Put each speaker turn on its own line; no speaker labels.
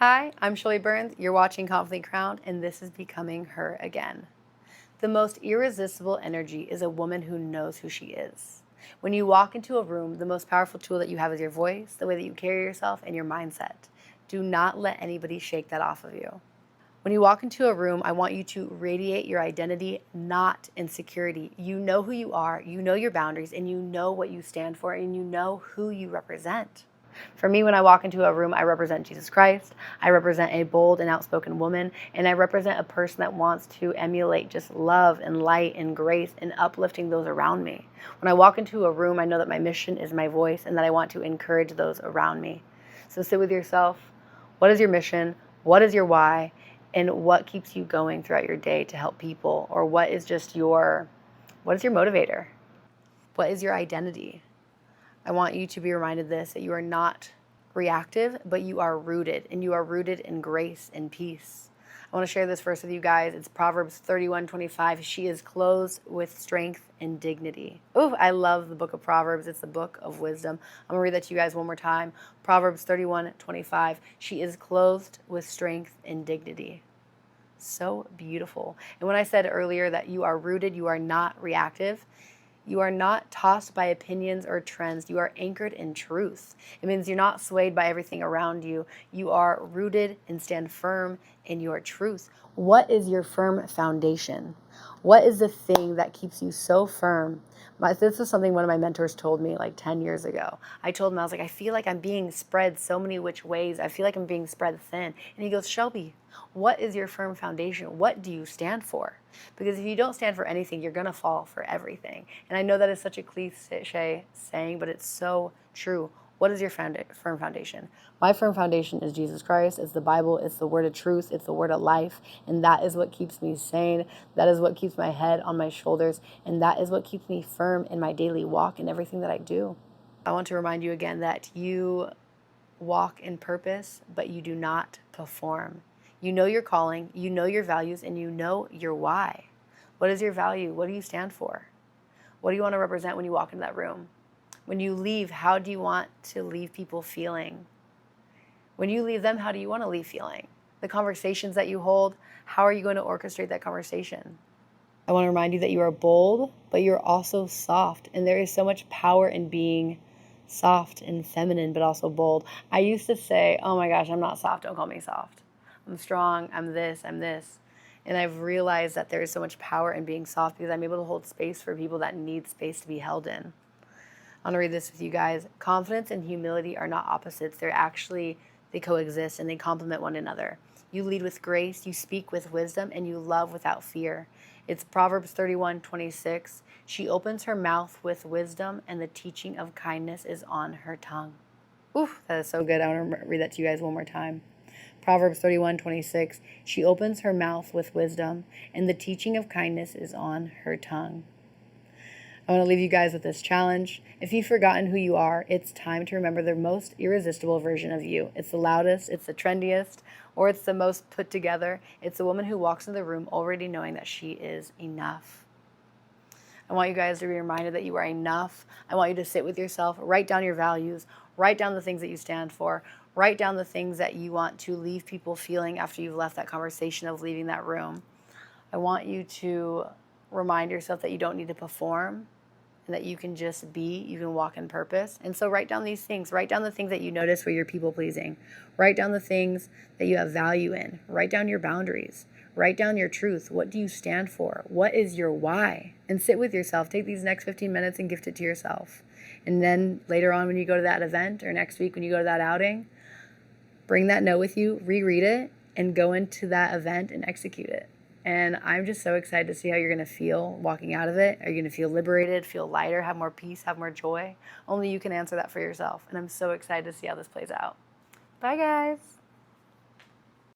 Hi, I'm Shirley Burns. You're watching Confidently Crowned, and this is Becoming Her Again. The most irresistible energy is a woman who knows who she is. When you walk into a room, the most powerful tool that you have is your voice, the way that you carry yourself, and your mindset. Do not let anybody shake that off of you. When you walk into a room, I want you to radiate your identity, not insecurity. You know who you are, you know your boundaries, and you know what you stand for, and you know who you represent. For me, when I walk into a room, I represent Jesus Christ. I represent a bold and outspoken woman, and I represent a person that wants to emulate just love and light and grace and uplifting those around me. When I walk into a room, I know that my mission is my voice and that I want to encourage those around me. So sit with yourself. What is your mission? What is your why? And what keeps you going throughout your day to help people? Or what is your motivator? What is your identity? I want you to be reminded that you are not reactive, but you are rooted, and you are rooted in grace and peace. I want to share this verse with you guys. It's Proverbs 31:25. She is clothed with strength and dignity. Ooh, I love the book of Proverbs. It's the book of wisdom. I'm going to read that to you guys one more time. Proverbs 31:25. She is clothed with strength and dignity. So beautiful. And when I said earlier that you are rooted, you are not reactive, you are not tossed by opinions or trends. You are anchored in truth. It means you're not swayed by everything around you. You are rooted and stand firm in your truth. What is your firm foundation? What is the thing that keeps you so firm? This is something one of my mentors told me like 10 years ago. I told him, I was like, I feel like I'm being spread so many which ways. I feel like I'm being spread thin. And he goes, Shelby, what is your firm foundation? What do you stand for? Because if you don't stand for anything, you're going to fall for everything. And I know that is such a cliche saying, but it's so true. What is your firm foundation? My firm foundation is Jesus Christ. It's the Bible. It's the word of truth. It's the word of life. And that is what keeps me sane. That is what keeps my head on my shoulders. And that is what keeps me firm in my daily walk and everything that I do. I want to remind you again that you walk in purpose, but you do not perform. You know your calling, you know your values, and you know your why. What is your value? What do you stand for? What do you want to represent when you walk into that room? When you leave, how do you want to leave people feeling? When you leave them, how do you want to leave feeling? The conversations that you hold, how are you going to orchestrate that conversation? I want to remind you that you are bold, but you're also soft. And there is so much power in being soft and feminine, but also bold. I used to say, oh my gosh, I'm not soft. Don't call me soft. I'm strong. I'm this. And I've realized that there is so much power in being soft because I'm able to hold space for people that need space to be held in. I want to read this with you guys. Confidence and humility are not opposites. They coexist and they complement one another. You lead with grace, you speak with wisdom, and you love without fear. It's Proverbs 31:26. She opens her mouth with wisdom, and the teaching of kindness is on her tongue. Ooh, that is so good. I want to read that to you guys one more time. Proverbs 31:26. She opens her mouth with wisdom, and the teaching of kindness is on her tongue. I want to leave you guys with this challenge. If you've forgotten who you are, it's time to remember the most irresistible version of you. It's the loudest, it's the trendiest, or it's the most put together. It's the woman who walks into the room already knowing that she is enough. I want you guys to be reminded that you are enough. I want you to sit with yourself, write down your values, write down the things that you stand for, write down the things that you want to leave people feeling after you've left that conversation of leaving that room. I want you to remind yourself that you don't need to perform and that you can just be, you can walk in purpose. And so write down these things. Write down the things that you notice where you're people pleasing. Write down the things that you have value in. Write down your boundaries. Write down your truth. What do you stand for? What is your why? And sit with yourself. Take these next 15 minutes and gift it to yourself. And then later on when you go to that event or next week when you go to that outing, bring that note with you, reread it, and go into that event and execute it. And I'm just so excited to see how you're going to feel walking out of it. Are you going to feel liberated, feel lighter, have more peace, have more joy? Only you can answer that for yourself. And I'm so excited to see how this plays out. Bye, guys.